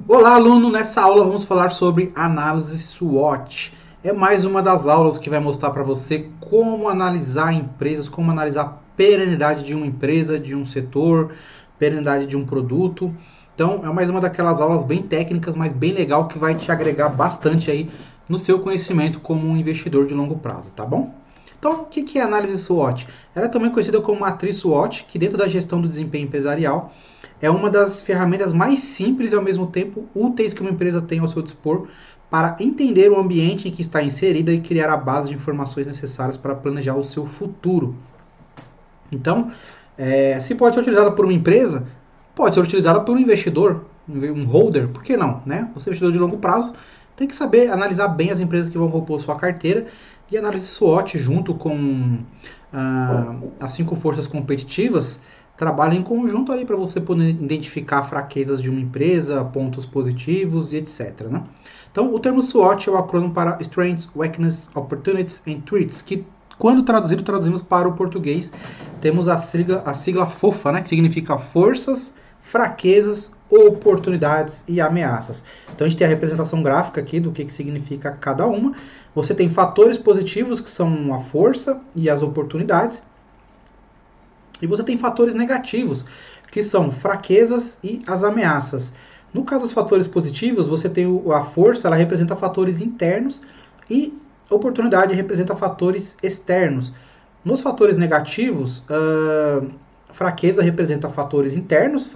Olá, aluno! Nessa aula vamos falar sobre análise SWOT. É mais uma das aulas que vai mostrar para você como analisar empresas, como analisar a perenidade de uma empresa, de um setor, perenidade de um produto. Então, é mais uma daquelas aulas bem técnicas, mas bem legal, que vai te agregar bastante aí no seu conhecimento como um investidor de longo prazo, tá bom? Então, o que é análise SWOT? Ela é também conhecida como matriz SWOT, que dentro da gestão do desempenho empresarial é uma das ferramentas mais simples e ao mesmo tempo úteis que uma empresa tem ao seu dispor para entender o ambiente em que está inserida e criar a base de informações necessárias para planejar o seu futuro. Então, se pode ser utilizada por uma empresa, pode ser utilizada por um investidor, um holder, por que não? Né? Você é investidor de longo prazo, tem que saber analisar bem as empresas que vão compor sua carteira e análise SWOT junto com as 5 forças competitivas trabalham em conjunto ali para você poder identificar fraquezas de uma empresa, pontos positivos e etc. Né? Então, o termo SWOT é o acrônimo para Strengths, Weaknesses, Opportunities and Threats, que quando traduzido, traduzimos para o português, temos a sigla FOFA, né, que significa forças, fraquezas, oportunidades e ameaças. Então a gente tem a representação gráfica aqui do que significa cada uma. Você tem fatores positivos, que são a força e as oportunidades. E você tem fatores negativos, que são fraquezas e as ameaças. No caso dos fatores positivos, você tem a força, ela representa fatores internos e oportunidade representa fatores externos. Nos fatores negativos, fraqueza representa fatores internos,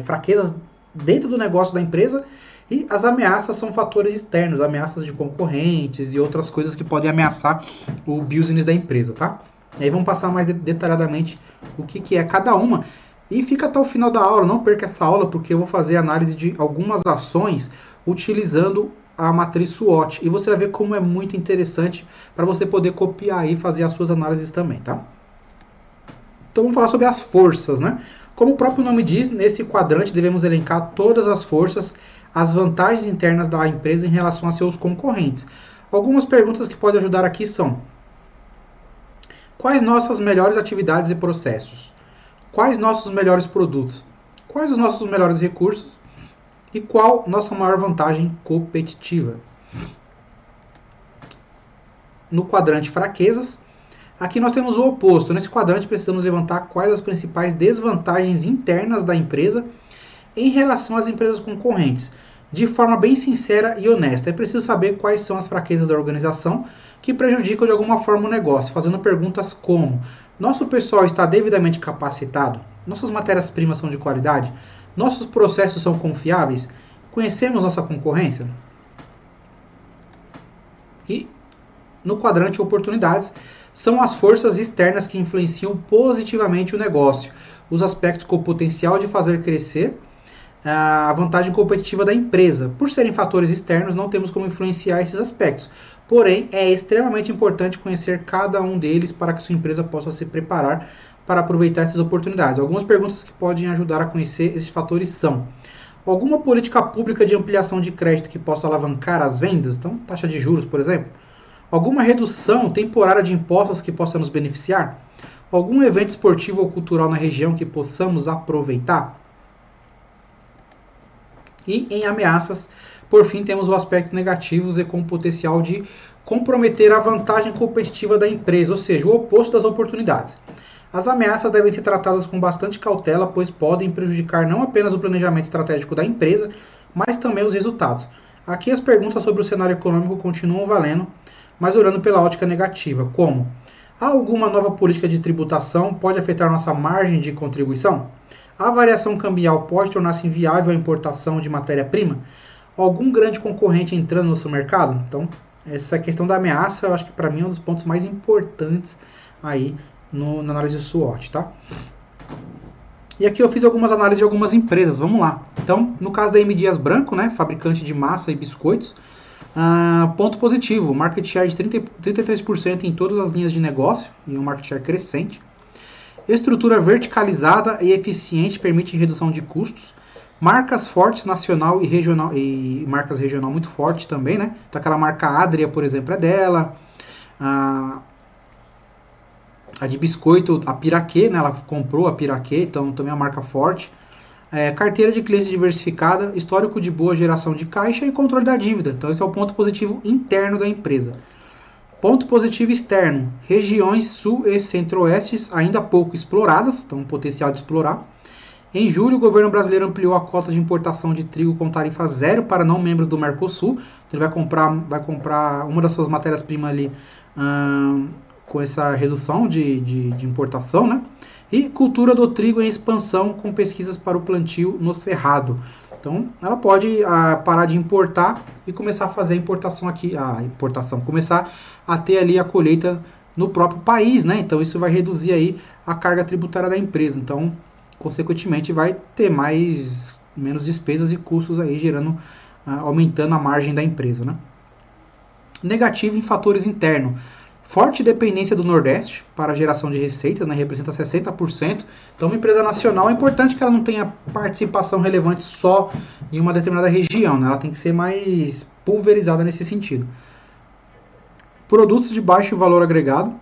fraquezas dentro do negócio da empresa, e as ameaças são fatores externos, ameaças de concorrentes e outras coisas que podem ameaçar o business da empresa, tá? E aí vamos passar mais detalhadamente o que é cada uma. E fica até o final da aula, não perca essa aula, porque eu vou fazer análise de algumas ações utilizando a matriz SWOT. E você vai ver como é muito interessante para você poder copiar e fazer as suas análises também, tá? Então vamos falar sobre as forças, né? Como o próprio nome diz, nesse quadrante devemos elencar todas as forças, as vantagens internas da empresa em relação a seus concorrentes. Algumas perguntas que podem ajudar aqui são: quais nossas melhores atividades e processos? Quais nossos melhores produtos? Quais os nossos melhores recursos? E qual nossa maior vantagem competitiva? No quadrante fraquezas, aqui nós temos o oposto. Nesse quadrante precisamos levantar quais as principais desvantagens internas da empresa em relação às empresas concorrentes. De forma bem sincera e honesta, é preciso saber quais são as fraquezas da organização que prejudicam de alguma forma o negócio, fazendo perguntas como: nosso pessoal está devidamente capacitado? Nossas matérias-primas são de qualidade? Nossos processos são confiáveis? Conhecemos nossa concorrência? E no quadrante oportunidades, são as forças externas que influenciam positivamente o negócio, os aspectos com o potencial de fazer crescer a vantagem competitiva da empresa. Por serem fatores externos, não temos como influenciar esses aspectos. Porém, é extremamente importante conhecer cada um deles para que sua empresa possa se preparar para aproveitar essas oportunidades. Algumas perguntas que podem ajudar a conhecer esses fatores são: alguma política pública de ampliação de crédito que possa alavancar as vendas? Então, taxa de juros, por exemplo. Alguma redução temporária de impostos que possa nos beneficiar? Algum evento esportivo ou cultural na região que possamos aproveitar? E em ameaças, por fim, temos os aspectos negativos e com potencial de comprometer a vantagem competitiva da empresa, ou seja, o oposto das oportunidades. As ameaças devem ser tratadas com bastante cautela, pois podem prejudicar não apenas o planejamento estratégico da empresa, mas também os resultados. Aqui as perguntas sobre o cenário econômico continuam valendo, mas olhando pela ótica negativa, como: há alguma nova política de tributação pode afetar nossa margem de contribuição? A variação cambial pode tornar-se inviável a importação de matéria-prima? Algum grande concorrente entrando no nosso mercado? Então, essa questão da ameaça, eu acho que para mim é um dos pontos mais importantes aí na análise do SWOT, tá? E aqui eu fiz algumas análises de algumas empresas, vamos lá. Então, no caso da M. Dias Branco, né, fabricante de massa e biscoitos, ponto positivo, market share de 33% em todas as linhas de negócio, e um market share crescente. Estrutura verticalizada e eficiente permite redução de custos. Marcas fortes nacional e regional, e marcas regional muito forte também, né? Então aquela marca Adria, por exemplo, é dela. A de biscoito, a Piraquê, né? Ela comprou a Piraquê, então também é uma marca forte. Carteira de clientes diversificada, histórico de boa geração de caixa e controle da dívida. Então esse é o ponto positivo interno da empresa. Ponto positivo externo, regiões sul e centro-oeste ainda pouco exploradas, então potencial de explorar. Em julho, o governo brasileiro ampliou a cota de importação de trigo com tarifa zero para não membros do Mercosul. Então, ele vai comprar uma das suas matérias-primas ali com essa redução de importação, né? E cultura do trigo em expansão com pesquisas para o plantio no Cerrado. Então, ela pode parar de importar e começar a fazer a importação aqui, começar a ter ali a colheita no próprio país, né? Então, isso vai reduzir aí a carga tributária da empresa. Então, consequentemente, vai ter menos despesas e custos aí aumentando a margem da empresa, né? Negativo em fatores internos. Forte dependência do Nordeste para a geração de receitas, né, representa 60%. Então, uma empresa nacional é importante que ela não tenha participação relevante só em uma determinada região, né? Ela tem que ser mais pulverizada nesse sentido. Produtos de baixo valor agregado.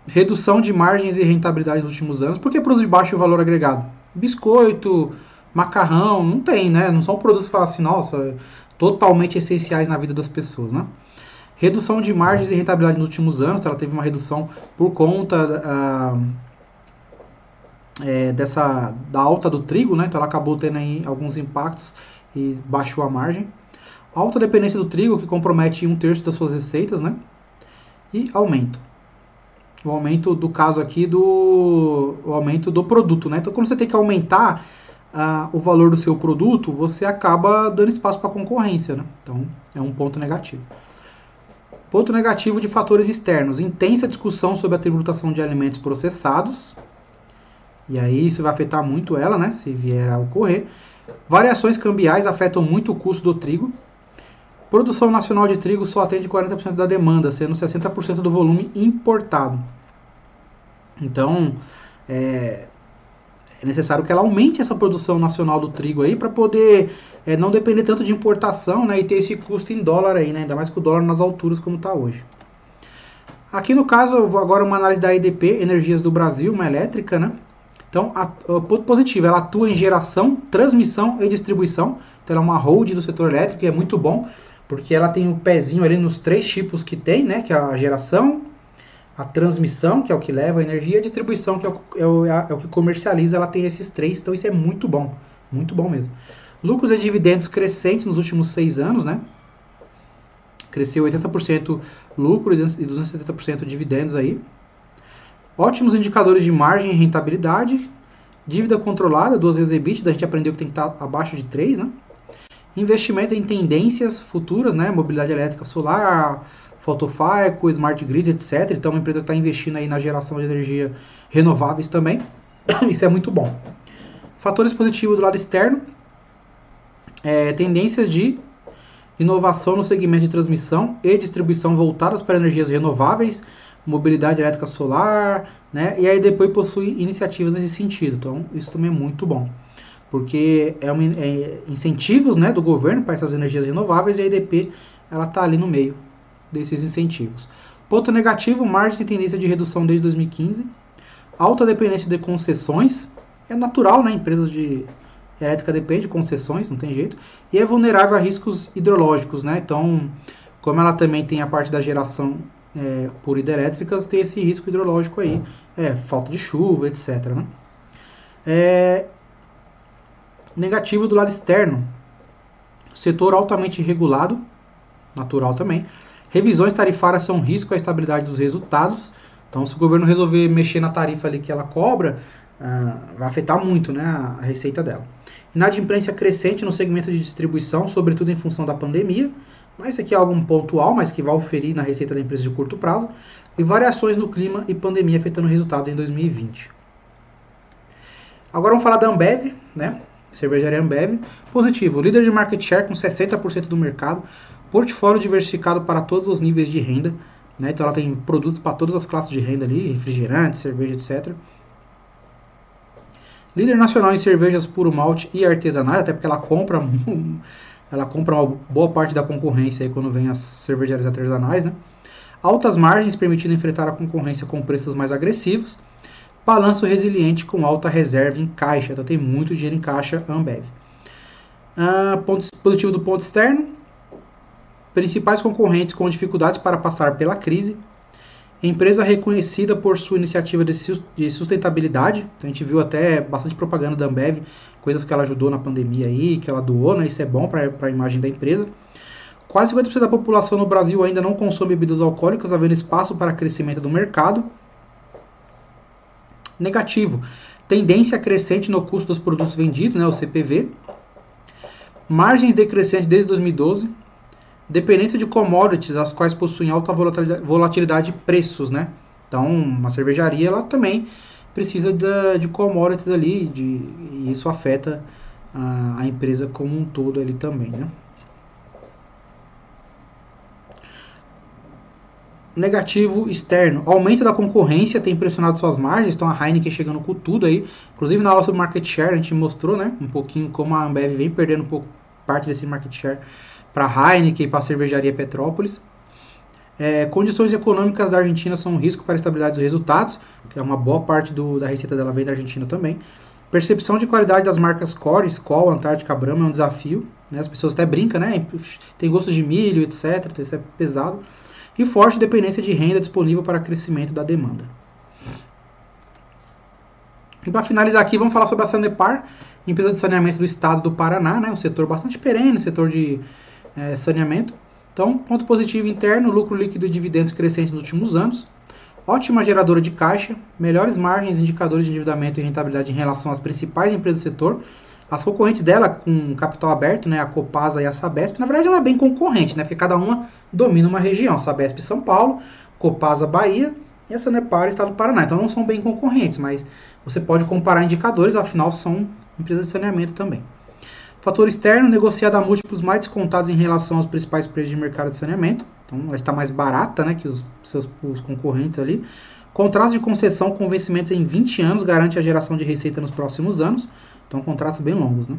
Redução de margens e rentabilidade nos últimos anos. Por que produtos de baixo valor agregado? Biscoito, macarrão, não tem, né? Não são produtos que falam assim, nossa, totalmente essenciais na vida das pessoas, né? Redução de margens e rentabilidade nos últimos anos, ela teve uma redução por conta da alta do trigo, né? Então ela acabou tendo aí alguns impactos e baixou a margem. Alta dependência do trigo, que compromete 1/3 das suas receitas, né? E aumento. O aumento do caso aqui o aumento do produto, né? Então quando você tem que aumentar o valor do seu produto, você acaba dando espaço para a concorrência, né? Então é um ponto negativo. Ponto negativo de fatores externos. Intensa discussão sobre a tributação de alimentos processados. E aí isso vai afetar muito ela, né? Se vier a ocorrer. Variações cambiais afetam muito o custo do trigo. Produção nacional de trigo só atende 40% da demanda, sendo 60% do volume importado. Então, é necessário que ela aumente essa produção nacional do trigo aí para poder não depender tanto de importação, né, e ter esse custo em dólar aí, né, ainda mais que o dólar nas alturas como está hoje. Aqui no caso, eu vou agora uma análise da EDP, Energias do Brasil, uma elétrica, né? Então, ponto positivo, ela atua em geração, transmissão e distribuição. Então, ela é uma holding do setor elétrico e é muito bom, porque ela tem o pezinho ali nos 3 tipos que tem, né, que é a geração, a transmissão, que é o que leva a energia, e a distribuição, que é o que comercializa, ela tem esses 3, então isso é muito bom mesmo. Lucros e dividendos crescentes nos últimos 6 anos, né? Cresceu 80% lucro e 270% dividendos aí. Ótimos indicadores de margem e rentabilidade. Dívida controlada, 2 vezes EBITDA, a gente aprendeu que tem que estar abaixo de 3, né? Investimentos em tendências futuras, né? Mobilidade elétrica solar, fotovoltaico, smart grids, etc. Então, uma empresa que está investindo aí na geração de energia renováveis também. Isso é muito bom. Fatores positivos do lado externo. Tendências de inovação no segmento de transmissão e distribuição voltadas para energias renováveis, mobilidade elétrica solar, né? E aí depois possui iniciativas nesse sentido. Então, isso também é muito bom. Porque incentivos, né, do governo para essas energias renováveis, e a EDP ela está ali no meio desses incentivos. Ponto negativo, margem e tendência de redução desde 2015. Alta dependência de concessões. É natural, né? Empresas de elétrica depende de concessões, não tem jeito. E é vulnerável a riscos hidrológicos, né? Então, como ela também tem a parte da geração por hidrelétricas, tem esse risco hidrológico aí. Falta de chuva, etc. Né? Negativo do lado externo. Setor altamente regulado, natural também. Revisões tarifárias são um risco à estabilidade dos resultados. Então, se o governo resolver mexer na tarifa ali que ela cobra, vai afetar muito, né, a receita dela. Inadimplência crescente no segmento de distribuição, sobretudo em função da pandemia. Mas isso aqui é algo pontual, mas que vai oferir na receita da empresa de curto prazo. E variações no clima e pandemia afetando resultados em 2020. Agora vamos falar da Ambev, né? Cervejaria Ambev. Positivo, líder de market share com 60% do mercado. Portfólio diversificado para todos os níveis de renda, né? Então ela tem produtos para todas as classes de renda ali, refrigerante, cerveja, etc. Líder nacional em cervejas puro malte e artesanais, até porque ela compra uma boa parte da concorrência aí quando vem as cervejarias artesanais, né? Altas margens permitindo enfrentar a concorrência com preços mais agressivos. balanço resiliente com alta reserva em caixa. Então tem muito dinheiro em caixa Ambev. Ponto positivo do ponto externo. Principais concorrentes com dificuldades para passar pela crise. Empresa reconhecida por sua iniciativa de sustentabilidade. Então, a gente viu até bastante propaganda da Ambev, coisas que ela ajudou na pandemia aí, que ela doou, né? Isso é bom para a imagem da empresa. Quase 50% da população no Brasil ainda não consome bebidas alcoólicas, havendo espaço para crescimento do mercado. Negativo. Tendência crescente no custo dos produtos vendidos, né? O CPV. Margens decrescentes desde 2012. Dependência de commodities, as quais possuem alta volatilidade de preços, né? Então, uma cervejaria, ela também precisa de commodities ali, e isso afeta a empresa como um todo ali também, né? Negativo externo. Aumento da concorrência tem pressionado suas margens, então a Heineken chegando com tudo aí. Inclusive na aula do market share a gente mostrou, né, um pouquinho como a Ambev vem perdendo um pouco parte desse market share para a Heineken e para a cervejaria Petrópolis. Condições econômicas da Argentina são um risco para a estabilidade dos resultados, que é uma boa parte da receita dela vem da Argentina também. Percepção de qualidade das marcas core, Skol, Antártica, Brahma é um desafio, né? As pessoas até brincam, né? Tem gosto de milho, etc. Então isso é pesado. E forte dependência de renda disponível para crescimento da demanda. E para finalizar aqui, vamos falar sobre a Sanepar, empresa de saneamento do estado do Paraná, né? Um setor bastante perene, setor de saneamento. Então, ponto positivo interno, lucro líquido e dividendos crescentes nos últimos anos. Ótima geradora de caixa, melhores margens, indicadores de endividamento e rentabilidade em relação às principais empresas do setor. As concorrentes dela com capital aberto, né, a Copasa e a Sabesp, na verdade ela é bem concorrente, né, porque cada uma domina uma região. Sabesp São Paulo, Copasa Bahia e a Sanepar Estado do Paraná. Então não são bem concorrentes, mas você pode comparar indicadores, afinal são empresas de saneamento também. Fator externo, negociada a múltiplos mais descontados em relação aos principais preços de mercado de saneamento. Então ela está mais barata, né, que os concorrentes ali. Contratos de concessão com vencimentos em 20 anos garante a geração de receita nos próximos anos. Então contratos bem longos, né?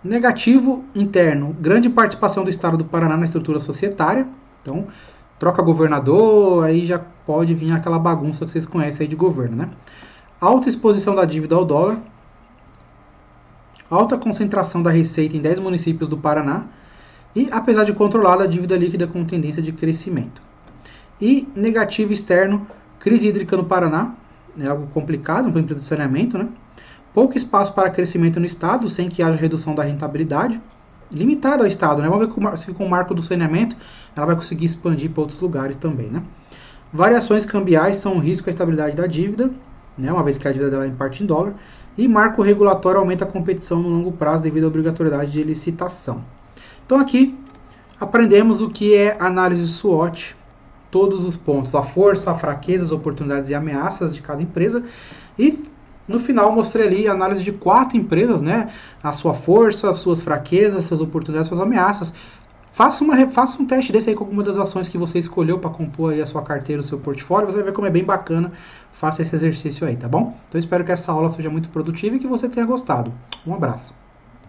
Negativo interno, grande participação do estado do Paraná na estrutura societária. Então troca governador, aí já pode vir aquela bagunça que vocês conhecem aí de governo, né? Alta exposição da dívida ao dólar. Alta concentração da receita em 10 municípios do Paraná e, apesar de controlada, a dívida líquida com tendência de crescimento. E negativo externo, crise hídrica no Paraná, é algo complicado para a empresa de saneamento, né? Pouco espaço para crescimento no estado, sem que haja redução da rentabilidade, limitada ao estado, né? Vamos ver se com o marco do saneamento ela vai conseguir expandir para outros lugares também, né? Variações cambiais são um risco à estabilidade da dívida, né? Uma vez que a dívida dela é em parte em dólar. E marco regulatório aumenta a competição no longo prazo devido à obrigatoriedade de licitação. Então aqui aprendemos o que é análise SWOT, todos os pontos, a força, a fraqueza, as oportunidades e ameaças de cada empresa. E no final mostrei ali a análise de 4 empresas, né? A sua força, as suas fraquezas, suas oportunidades, suas ameaças. Faça um teste desse aí com alguma das ações que você escolheu para compor aí a sua carteira, o seu portfólio. Você vai ver como é bem bacana. Faça esse exercício aí, tá bom? Então espero que essa aula seja muito produtiva e que você tenha gostado. Um abraço.